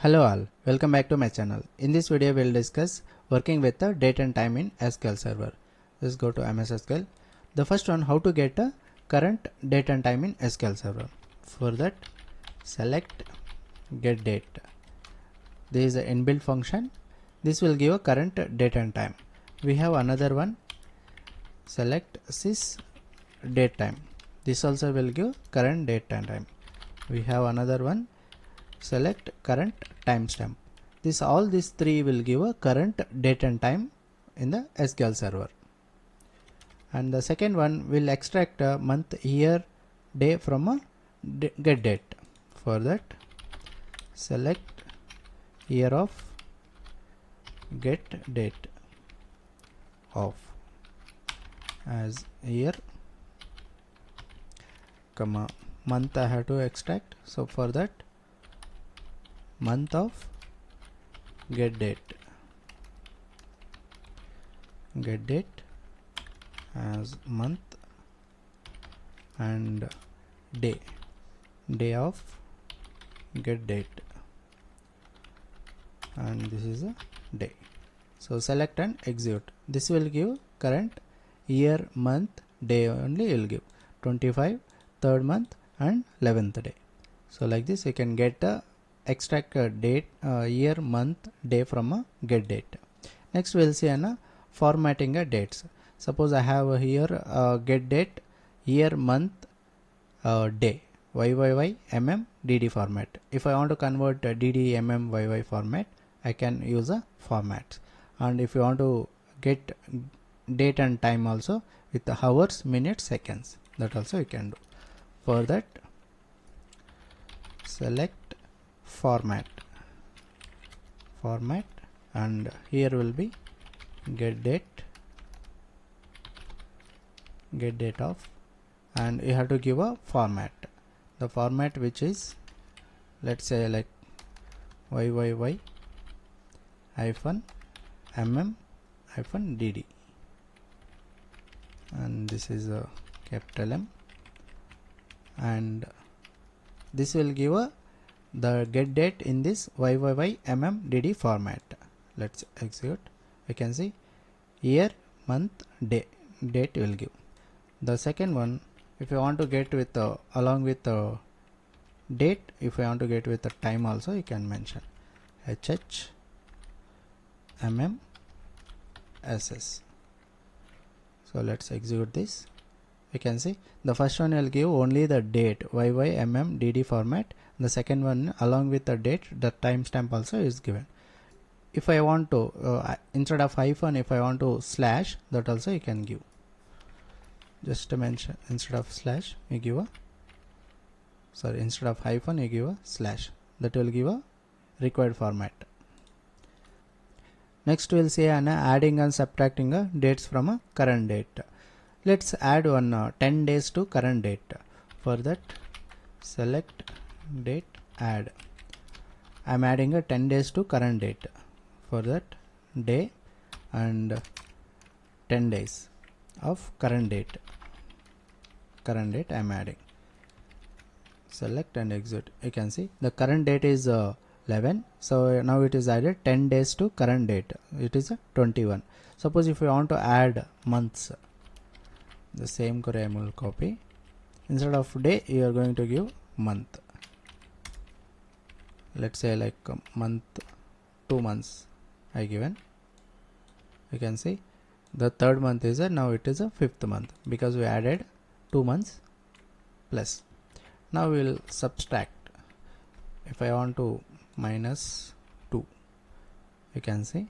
Hello all, welcome back to my channel. In this video we will discuss working with the date and time in SQL Server. Let's go to MS SQL. The first one, how to get a current date and time in SQL Server. For that, select GETDATE. This is an inbuilt function. This will give a current date and time. We have another one, select sysDateTime. This also will give current date and time. We have another one, select current timestamp. These three will give a current date and time in the SQL Server. And the second one will extract a month, year, day from a GETDATE. For that, select year of GETDATE of as year, comma month I have to extract. So for that, month of GETDATE as month, and day of GETDATE, and this is a day. So select and execute. This will give current year, month, day only will give 25, 3rd month and 11th day. So like this you can get a extract a date, year, month, day from a GETDATE. Next we will see formatting a dates. Suppose I have here GETDATE year, month, day, YYY, MM, DD format. If I want to convert DD, MM, YY format, I can use a format. And if you want to get date and time also with the hours, minutes, seconds, that also you can do. For that, select format, and here will be GETDATE of, and you have to give a format. The format which is, let's say, like YYY hyphen MM hyphen DD, and this is a capital M, and this will give a the GETDATE in this YYY MM DD format. Let's execute. You can see year, month, day, date will give. The second one, if you want to get with along with the date, if you want to get with the time also, you can mention HH MM SS. So let's execute this. You can see the first one will give only the date YY MM DD format. The second one along with the date, the timestamp also is given. If I want to instead of hyphen, if I want to slash, that also you can give. Just to mention, instead of slash you give a, sorry, instead of hyphen you give a slash. That will give a required format. Next we will see adding and subtracting dates from a current date. Let's add one 10 days to current date. For that, select date, add. I am adding a 10 days to current date. For that, day and 10 days of current date I am adding. Select and exit. You can see the current date is 11, so now it is added 10 days to current date. It is 21. Suppose if you want to add months, the same query I will copy. Instead of day, you are going to give month. Let's say like month, 2 months I given. You can see the 3rd month is now it is a 5th month because we added 2 months plus. Now we will subtract. If I want to minus 2, you can see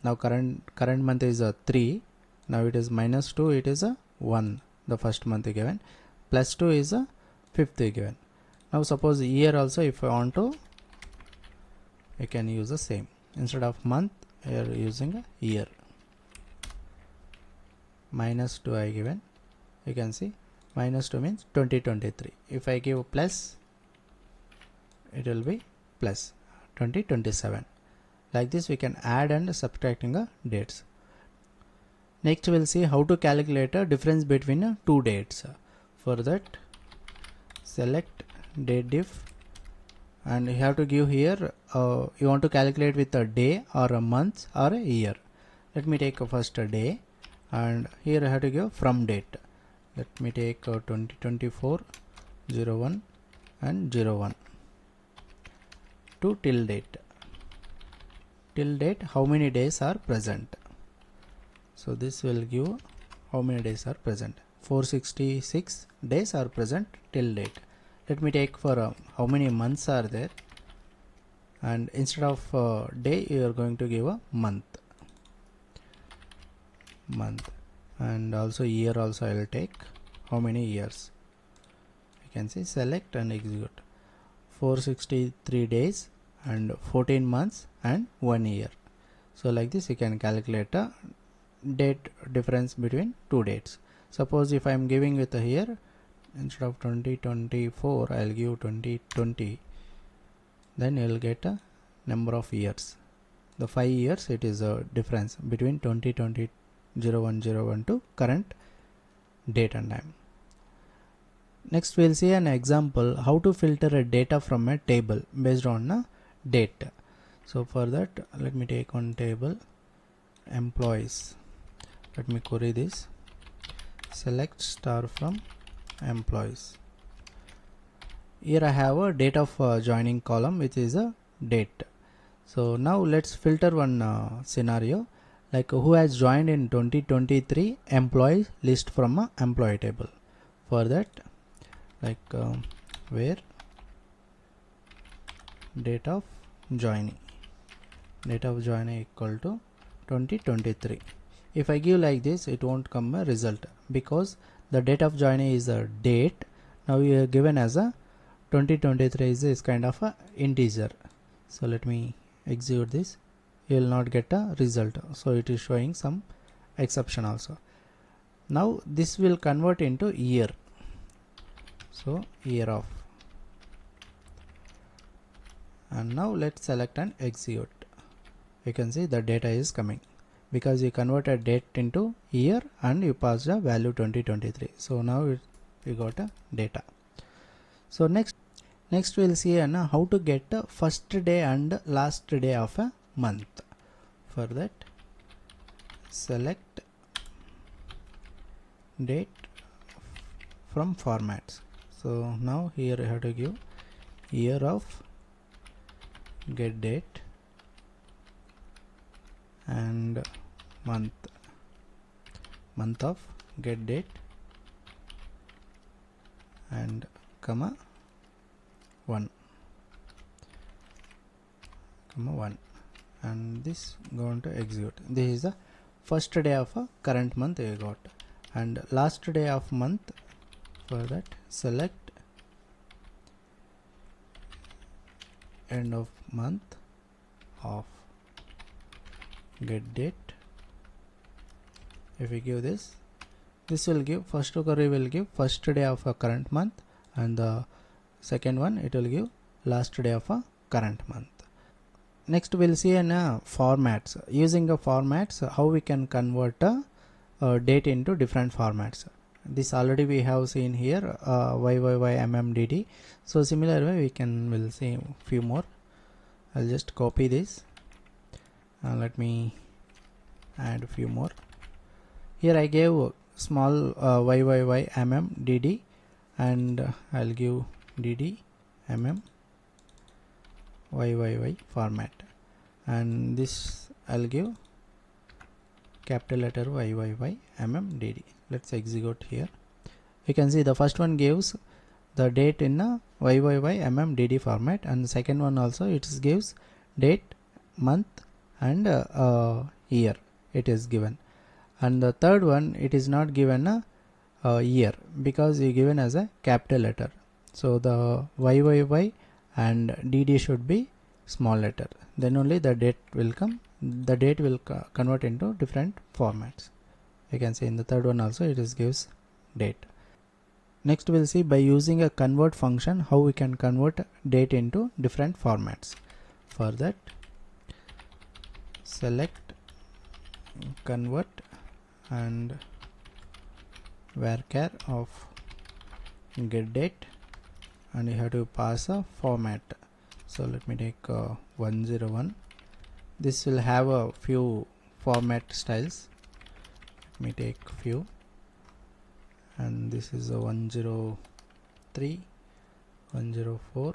now current month is 3. Now it is minus 2, it is 1, the first month given, plus 2 is 5th given. Now suppose year also, if I want to, you can use the same. Instead of month, you are using a year. Minus 2 I given. You can see minus 2 means 2023. If I give plus, it will be plus 2027. Like this we can add and subtracting dates. Next we will see how to calculate a difference between two dates. For that, select date diff and you have to give here you want to calculate with a day or a month or a year. Let me take first a day, and here I have to give from date. Let me take 2024 01 and 01 to till date. Till date, how many days are present? So this will give how many days are present. 466 days are present till date. Let me take for how many months are there, and instead of day you are going to give a month, and also year also I will take how many years. You can see select and execute. 463 days and 14 months and 1 year. So like this you can calculate a date difference between two dates. Suppose if I am giving with here, instead of 2024 I will give 2020, then you will get a number of years. The 5 years it is a difference between 2020 0101 to current date and time. Next we will see an example how to filter a data from a table based on a date. So for that, let me take one table, employees. Let me query this, select star from employees. Here I have a date of joining column, which is a date. So now let's filter one scenario, like who has joined in 2023 employees list from a employee table. For that, like where date of joining equal to 2023. If I give like this, it won't come a result, because the date of joining is a date. Now we are given as a 2023 is kind of a integer. So let me execute this. You will not get a result, so it is showing some exception also. Now this will convert into year. So year of, and now let's select and execute. You can see the data is coming because you converted date into year and you passed the value 2023. So now you got a data. So next we'll see how to get first day and last day of a month. For that, select date from formats. So now here you have to give year of get date and month of get date and comma 1, and this going to execute. This is the first day of a current month you got, and last day of month. For that, select end of month of get date. If we give this will give first query will give first day of a current month, and the second one it will give last day of a current month. Next we'll see in formats. Using a formats, how we can convert a date into different formats. This already we have seen here, YYYMMDD. So similar way we'll see few more. I'll just copy this. Let me add a few more. Here I gave small YYYMMDD, and I'll give DD YYY format, and this I'll give capital letter YYYMMDD. Let's execute here. You can see the first one gives the date in a YYYMMDD format, and the second one also it gives date, month and year it is given, and the third one it is not given a year because you given as a capital letter. So the YYY and DD should be small letter, then only the date will come. The date will convert into different formats. You can see in the third one also it gives date. Next we'll see by using a convert function how we can convert date into different formats. For that, select convert and varchar of get date, and you have to pass a format. So let me take 101. This will have a few format styles. Let me take few, and this is a 103, 104,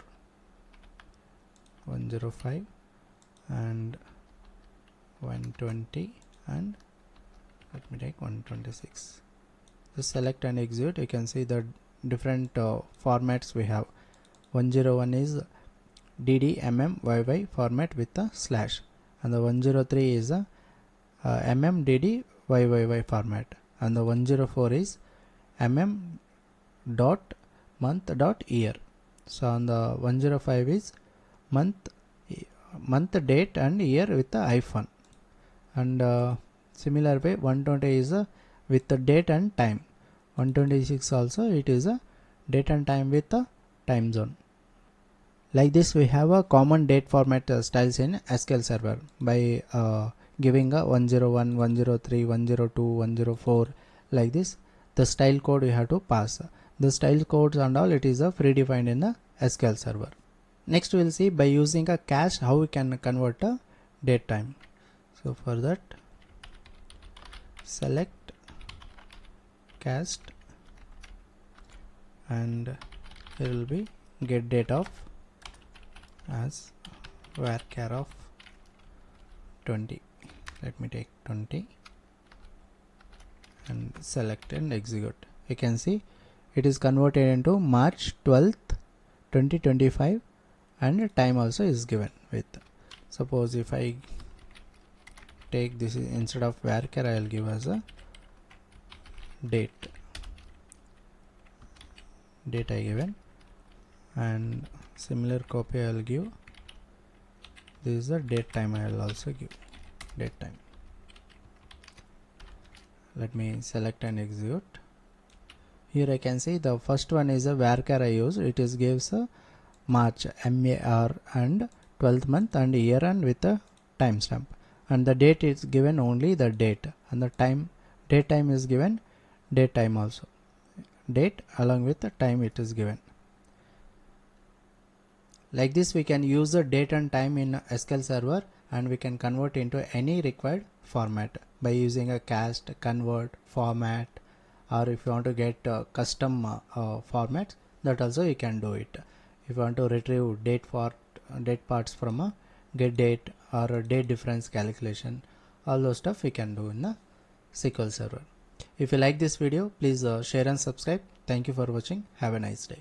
105 and 120, and let me take 126. Just select and execute. You can see the different formats we have. 101 is dd YY format with a slash, and the 103 is a dd YYY format, and the 104 is dot month dot year. So on the 105 is month date and year with a hyphen, and similar way 120 is with the date and time. 126 also it is a date and time with a time zone. Like this we have a common date format styles in SQL Server by giving a 101, 103, 102, 104 like this. The style code you have to pass. The style codes and all it is predefined in the SQL Server. Next we will see by using a cache how we can convert a date time. So for that select cast, and here will be get date of as varchar of 20. Let me take 20 and select and execute. You can see it is converted into March 12th 2025, and time also is given with. Suppose if I take this instead of varchar, I will give as a date I given, and similar copy I will give. This is the date time. I will also give date time. Let me select and execute. Here I can see the first one is a varchar I use. It is gives a March MAR and 12th month and year and with a timestamp, and the date is given only the date, and the time date time is given date time also, date along with the time it is given. Like this we can use the date and time in SQL Server, and we can convert into any required format by using a cast, convert, format, or if you want to get custom formats, that also you can do it. If you want to retrieve date parts from a get date or a date difference calculation, all those stuff we can do in the SQL Server. If you like this video, please share and subscribe. Thank you for watching. Have a nice day.